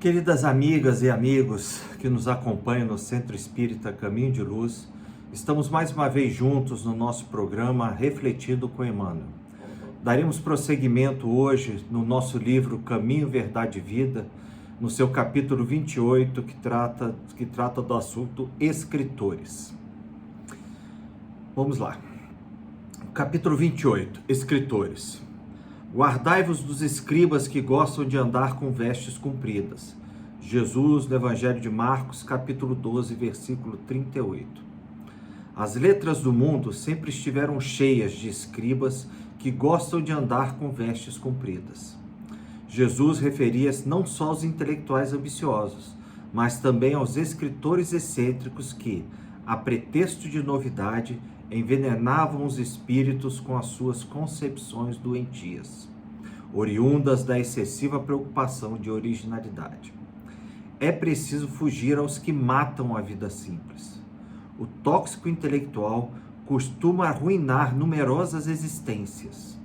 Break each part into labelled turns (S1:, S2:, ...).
S1: Queridas amigas e amigos que nos acompanham no Centro Espírita Caminho de Luz, estamos mais uma vez juntos no nosso programa Refletindo com Emmanuel. Daremos prosseguimento hoje no nosso livro Caminho, Verdade e Vida, no seu capítulo 28, que trata do assunto Escritores. Vamos lá. Capítulo 28, Escritores. Guardai-vos dos escribas que gostam de andar com vestes compridas. Jesus, no Evangelho de Marcos, capítulo 12, versículo 38. As letras do mundo sempre estiveram cheias de escribas que gostam de andar com vestes compridas. Jesus referia-se não só aos intelectuais ambiciosos, mas também aos escritores excêntricos que, a pretexto de novidade, envenenavam os espíritos com as suas concepções doentias, oriundas da excessiva preocupação de originalidade. É preciso fugir aos que matam a vida simples. O tóxico intelectual costuma arruinar numerosas existências.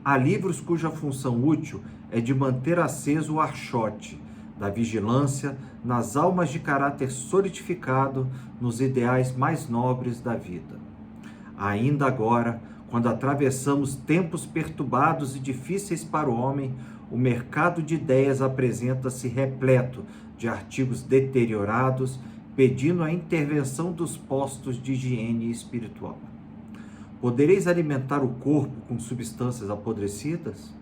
S1: Há livros cuja função útil é de manter aceso o archote da vigilância nas almas de caráter solidificado nos ideais mais nobres da vida. Ainda agora, quando atravessamos tempos perturbados e difíceis para o homem, o mercado de ideias apresenta-se repleto de artigos deteriorados, pedindo a intervenção dos postos de higiene espiritual. Podereis alimentar o corpo com substâncias apodrecidas?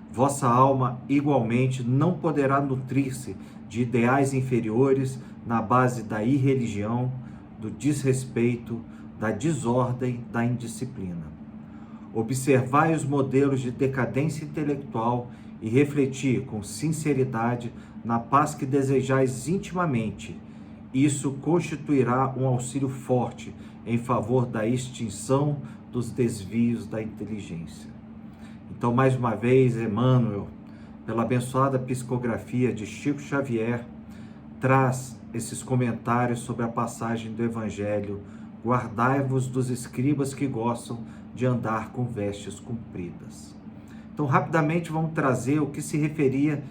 S1: Vossa alma, igualmente, não poderá nutrir-se de ideais inferiores na base da irreligião, do desrespeito, da desordem, da indisciplina. Observai os modelos de decadência intelectual e refleti com sinceridade na paz que desejais intimamente. Isso constituirá um auxílio forte em favor da extinção dos desvios da inteligência. Então, mais uma vez, Emmanuel, pela abençoada psicografia de Chico Xavier, traz esses comentários sobre a passagem do Evangelho: guardai-vos dos escribas que gostam de andar com vestes compridas. Então, rapidamente, vamos trazer o que se referia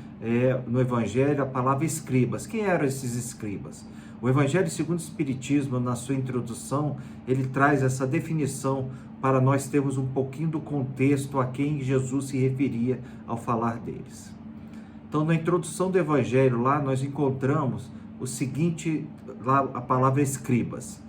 S1: no Evangelho a palavra escribas. Quem eram esses escribas? O Evangelho segundo o Espiritismo, na sua introdução, ele traz essa definição para nós termos um pouquinho do contexto a quem Jesus se referia ao falar deles. Então, na introdução do Evangelho, lá nós encontramos o seguinte, lá a palavra escribas,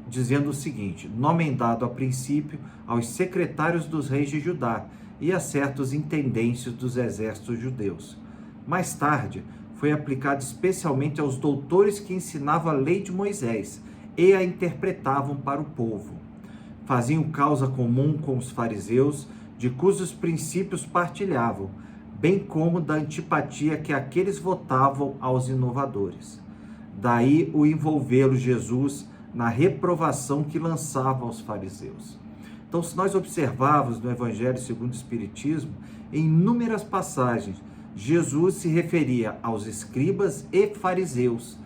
S1: dizendo o seguinte: nome dado a princípio aos secretários dos reis de Judá e a certos intendentes dos exércitos judeus. Mais tarde, foi aplicado especialmente aos doutores que ensinavam a lei de Moisés e a interpretavam para o povo. Faziam causa comum com os fariseus, de cujos princípios partilhavam, bem como da antipatia que aqueles votavam aos inovadores. Daí o envolvê-lo Jesus na reprovação que lançava aos fariseus. Então, se nós observarmos no Evangelho segundo o Espiritismo, em inúmeras passagens, Jesus se referia aos escribas e fariseus,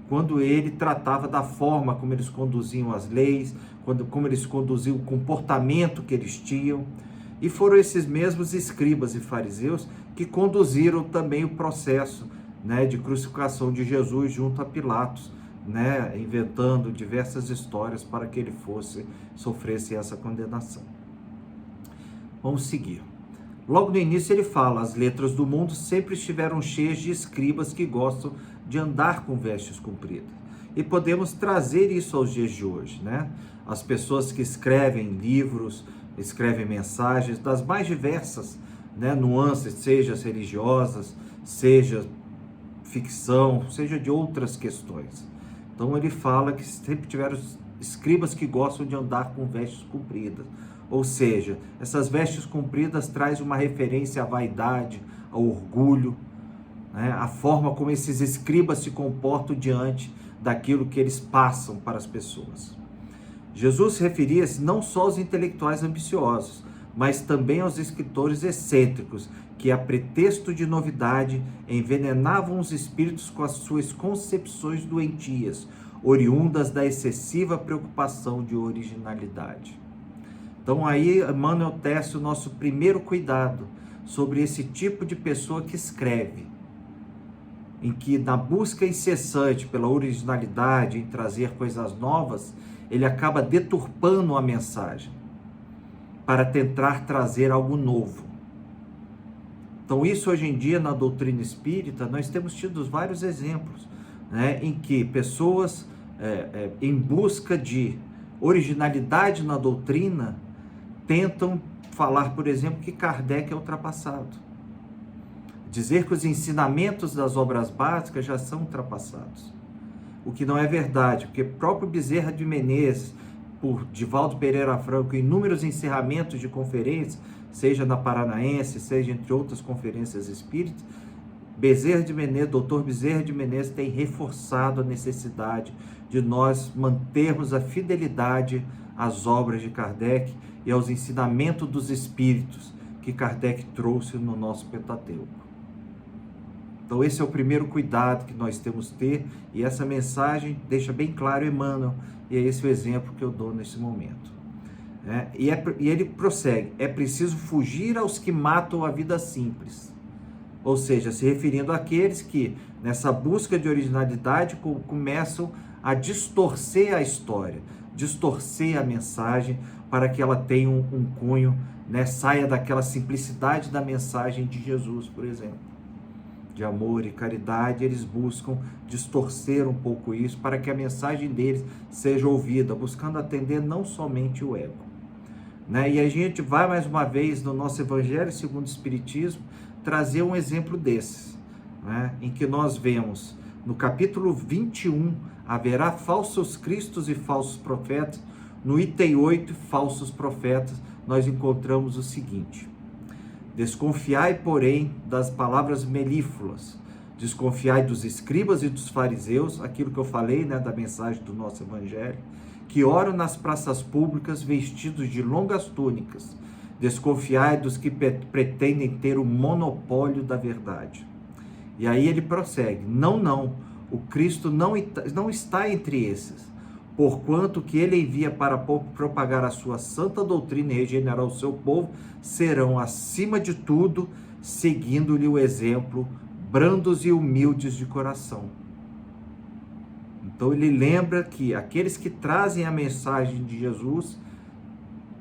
S1: quando ele tratava da forma como eles conduziam as leis, como eles conduziam o comportamento que eles tinham. E foram esses mesmos escribas e fariseus que conduziram também o processo, de crucificação de Jesus junto a Pilatos, inventando diversas histórias para que ele sofresse essa condenação. Vamos seguir. Logo no início ele fala: as letras do mundo sempre estiveram cheias de escribas que gostam de andar com vestes compridas. E podemos trazer isso aos dias de hoje, As pessoas que escrevem livros, escrevem mensagens das mais diversas, nuances, seja religiosas, seja ficção, seja de outras questões. Então ele fala que sempre tiveram escribas que gostam de andar com vestes compridas. Ou seja, essas vestes compridas trazem uma referência à vaidade, ao orgulho, a forma como esses escribas se comportam diante daquilo que eles passam para as pessoas. Jesus referia-se não só aos intelectuais ambiciosos, mas também aos escritores excêntricos, que a pretexto de novidade envenenavam os espíritos com as suas concepções doentias, oriundas da excessiva preocupação de originalidade. Então aí Emmanuel tece o nosso primeiro cuidado sobre esse tipo de pessoa que escreve. em que na busca incessante pela originalidade, em trazer coisas novas, ele acaba deturpando a mensagem para tentar trazer algo novo. Então isso hoje em dia na doutrina espírita, nós temos tido vários exemplos, né, em que pessoas em busca de originalidade na doutrina tentam falar, por exemplo, que Kardec é ultrapassado. Dizer que os ensinamentos das obras básicas já são ultrapassados. O que não é verdade, porque próprio Bezerra de Menezes, por Divaldo Pereira Franco, inúmeros encerramentos de conferências, seja na Paranaense, seja entre outras conferências espíritas, Dr. Bezerra de Menezes tem reforçado a necessidade de nós mantermos a fidelidade às obras de Kardec e aos ensinamentos dos espíritos que Kardec trouxe no nosso Pentateuco. Então esse é o primeiro cuidado que nós temos que ter, e essa mensagem deixa bem claro Emmanuel, e é esse o exemplo que eu dou nesse momento. E ele prossegue: é preciso fugir aos que matam a vida simples. Ou seja, se referindo àqueles que, nessa busca de originalidade, começam a distorcer a história, distorcer a mensagem, para que ela tenha um cunho, né, saia daquela simplicidade da mensagem de Jesus, por exemplo. De amor e caridade, eles buscam distorcer um pouco isso, para que a mensagem deles seja ouvida, buscando atender não somente o ego. Né? E a gente vai mais uma vez no nosso Evangelho segundo o Espiritismo, trazer um exemplo desses, né? Em que nós vemos no capítulo 21, haverá falsos cristos e falsos profetas. No item 8, falsos profetas, nós encontramos o seguinte: desconfiai, porém, das palavras melífluas, desconfiai dos escribas e dos fariseus, aquilo que eu falei, né, da mensagem do nosso Evangelho, que oram nas praças públicas vestidos de longas túnicas. Desconfiai dos que pretendem ter o monopólio da verdade. E aí ele prossegue: não, o Cristo não está entre esses, porquanto que ele envia para propagar a sua santa doutrina e regenerar o seu povo, serão, acima de tudo, seguindo-lhe o exemplo, brandos e humildes de coração. Então ele lembra que aqueles que trazem a mensagem de Jesus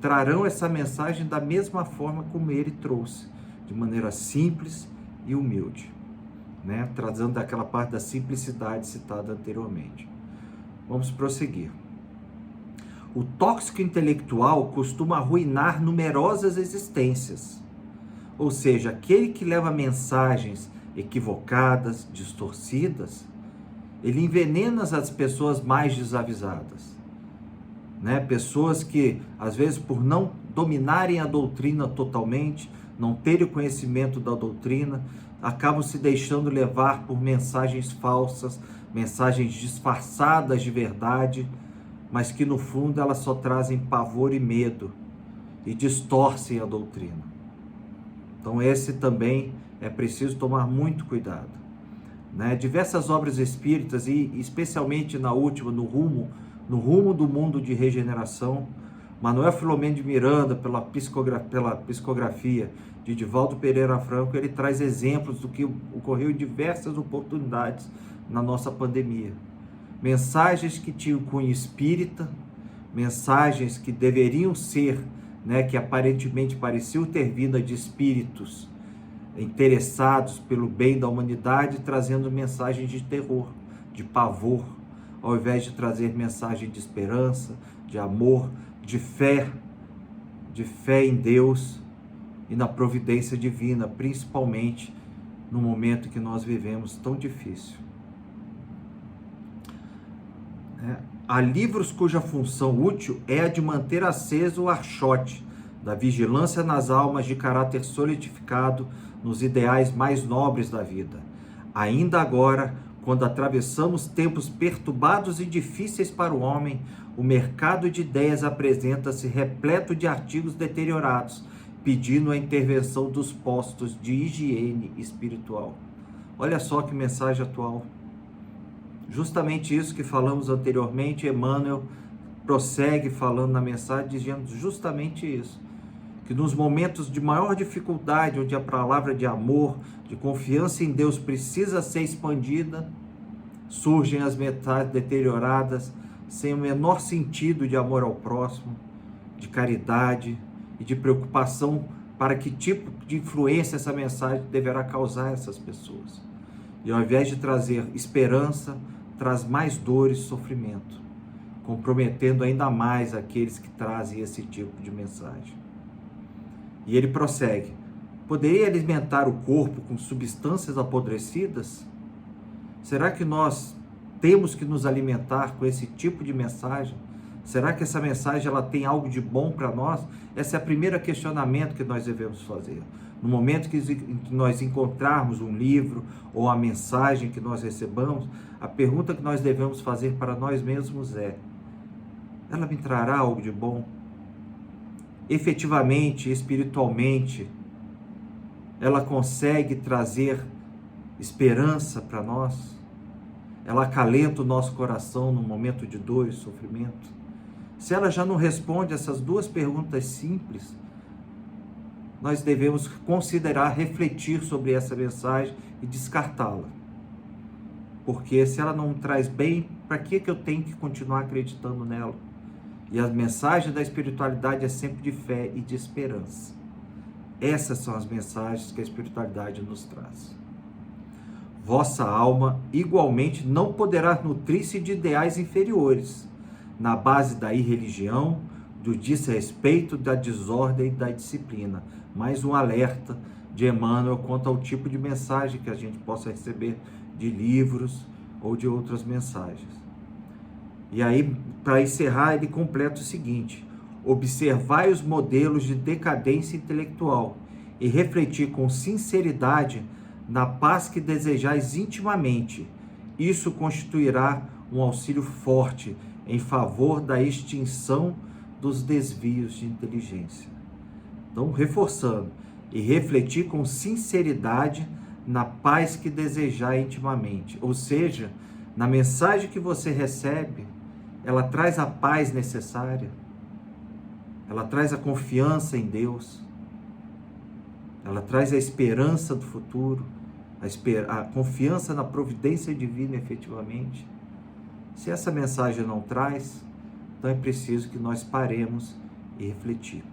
S1: trarão essa mensagem da mesma forma como ele trouxe, de maneira simples e humilde, né? Trazendo aquela parte da simplicidade citada anteriormente. Vamos prosseguir. O tóxico intelectual costuma arruinar numerosas existências, ou seja, aquele que leva mensagens equivocadas, distorcidas, ele envenena as pessoas mais desavisadas. Né? Pessoas que, às vezes, por não dominarem a doutrina totalmente, não terem o conhecimento da doutrina, acabam se deixando levar por mensagens falsas, mensagens disfarçadas de verdade, mas que no fundo elas só trazem pavor e medo e distorcem a doutrina. Então esse também é preciso tomar muito cuidado. Né? Diversas obras espíritas, e especialmente na última, no rumo do mundo de regeneração, Manuel Filomeno de Miranda, pela psicografia de Divaldo Pereira Franco, ele traz exemplos do que ocorreu em diversas oportunidades na nossa pandemia. Mensagens que tinham cunho espírita, mensagens que deveriam ser, né, que aparentemente pareciam ter vindo de espíritos interessados pelo bem da humanidade, trazendo mensagens de terror, de pavor, ao invés de trazer mensagem de esperança, de amor, de fé em Deus e na providência divina, principalmente no momento que nós vivemos tão difícil. Há livros cuja função útil é a de manter aceso o archote da vigilância nas almas de caráter solidificado nos ideais mais nobres da vida. Ainda agora, quando atravessamos tempos perturbados e difíceis para o homem, o mercado de ideias apresenta-se repleto de artigos deteriorados, pedindo a intervenção dos postos de higiene espiritual. Olha só que mensagem atual. Justamente isso que falamos anteriormente, Emmanuel prossegue falando na mensagem, dizendo justamente isso, que nos momentos de maior dificuldade, onde a palavra de amor, de confiança em Deus precisa ser expandida, surgem as mensagens deterioradas, sem o menor sentido de amor ao próximo, de caridade e de preocupação para que tipo de influência essa mensagem deverá causar a essas pessoas. E ao invés de trazer esperança, traz mais dor e sofrimento, comprometendo ainda mais aqueles que trazem esse tipo de mensagem. E ele prossegue: poderia alimentar o corpo com substâncias apodrecidas? Será que nós temos que nos alimentar com esse tipo de mensagem? Será que essa mensagem ela tem algo de bom para nós? Esse é o primeiro questionamento que nós devemos fazer. No momento que nós encontrarmos um livro ou a mensagem que nós recebamos, a pergunta que nós devemos fazer para nós mesmos é: ela me trará algo de bom? Efetivamente, espiritualmente, ela consegue trazer esperança para nós? Ela acalenta o nosso coração no momento de dor e sofrimento? Se ela já não responde essas duas perguntas simples, nós devemos considerar, refletir sobre essa mensagem e descartá-la. Porque se ela não traz bem, para que eu tenho que continuar acreditando nela? E a mensagem da espiritualidade é sempre de fé e de esperança. Essas são as mensagens que a espiritualidade nos traz. Vossa alma igualmente não poderá nutrir-se de ideais inferiores, na base da irreligião, do desrespeito, da desordem e da disciplina. Mais um alerta de Emmanuel quanto ao tipo de mensagem que a gente possa receber de livros ou de outras mensagens. E aí, para encerrar, ele completa o seguinte: observai os modelos de decadência intelectual e refletir com sinceridade na paz que desejais intimamente. Isso constituirá um auxílio forte em favor da extinção dos desvios de inteligência. Então, reforçando, e refletir com sinceridade na paz que desejar intimamente. Ou seja, na mensagem que você recebe, ela traz a paz necessária, ela traz a confiança em Deus, ela traz a esperança do futuro, a confiança na providência divina efetivamente. Se essa mensagem não traz, então é preciso que nós paremos e refletir.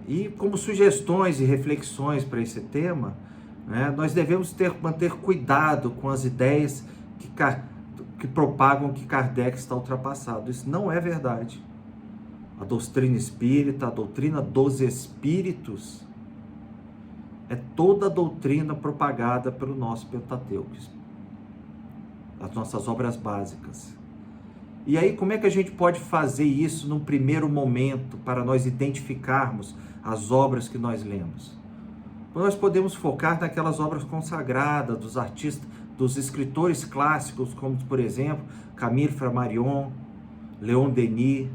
S1: E como sugestões e reflexões para esse tema, nós devemos manter cuidado com as ideias que propagam que Kardec está ultrapassado. Isso não é verdade. A doutrina espírita, a doutrina dos espíritos, é toda a doutrina propagada pelo nosso Pentateuco, as nossas obras básicas. E aí, como é que a gente pode fazer isso num primeiro momento, para nós identificarmos as obras que nós lemos? Nós podemos focar naquelas obras consagradas dos artistas, dos escritores clássicos, como, por exemplo, Camille Flammarion, Leon Denis,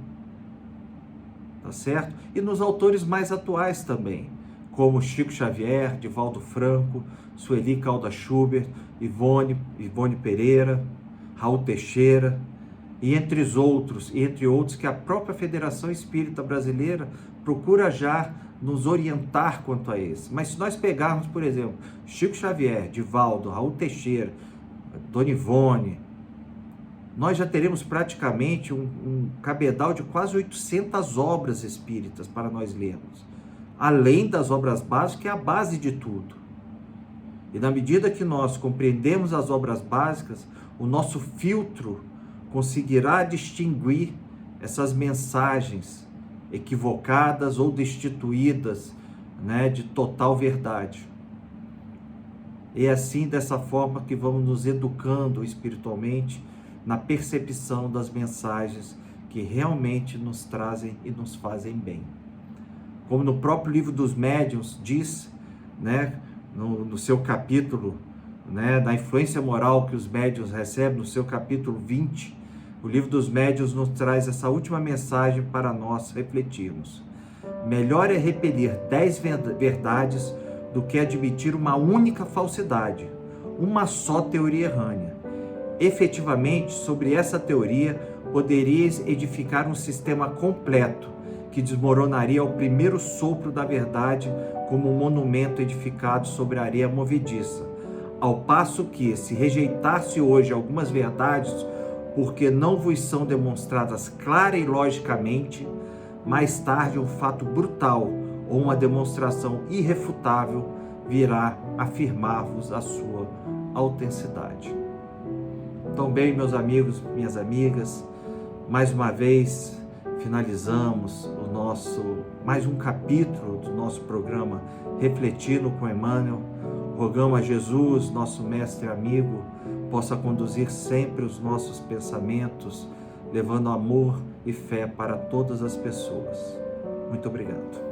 S1: tá certo? E nos autores mais atuais também, como Chico Xavier, Divaldo Franco, Sueli Caldas Schubert, Ivone Pereira, Raul Teixeira, e entre outros que a própria Federação Espírita Brasileira procura já nos orientar quanto a esse. Mas se nós pegarmos, por exemplo, Chico Xavier, Divaldo, Raul Teixeira, Dona Ivone, nós já teremos praticamente um cabedal de quase 800 obras espíritas para nós lermos, além das obras básicas, que é a base de tudo. E na medida que nós compreendemos as obras básicas, o nosso filtro conseguirá distinguir essas mensagens equivocadas ou destituídas, de total verdade. E é assim, dessa forma, que vamos nos educando espiritualmente na percepção das mensagens que realmente nos trazem e nos fazem bem. Como no próprio Livro dos Médiuns diz, no seu capítulo, da influência moral que os médiuns recebem, no seu capítulo 20, o Livro dos Médiuns nos traz essa última mensagem para nós refletirmos. Melhor é repelir 10 verdades do que admitir uma única falsidade, uma só teoria errânea. Efetivamente, sobre essa teoria, poderíeis edificar um sistema completo, que desmoronaria ao primeiro sopro da verdade como um monumento edificado sobre a areia movediça, ao passo que, se rejeitasse hoje algumas verdades, porque não vos são demonstradas clara e logicamente, mais tarde um fato brutal ou uma demonstração irrefutável virá afirmar-vos a sua autenticidade. Então, bem, meus amigos, minhas amigas, mais uma vez finalizamos mais um capítulo do nosso programa Refletindo com Emmanuel. Rogamos a Jesus, nosso mestre e amigo, possa conduzir sempre os nossos pensamentos, levando amor e fé para todas as pessoas. Muito obrigado.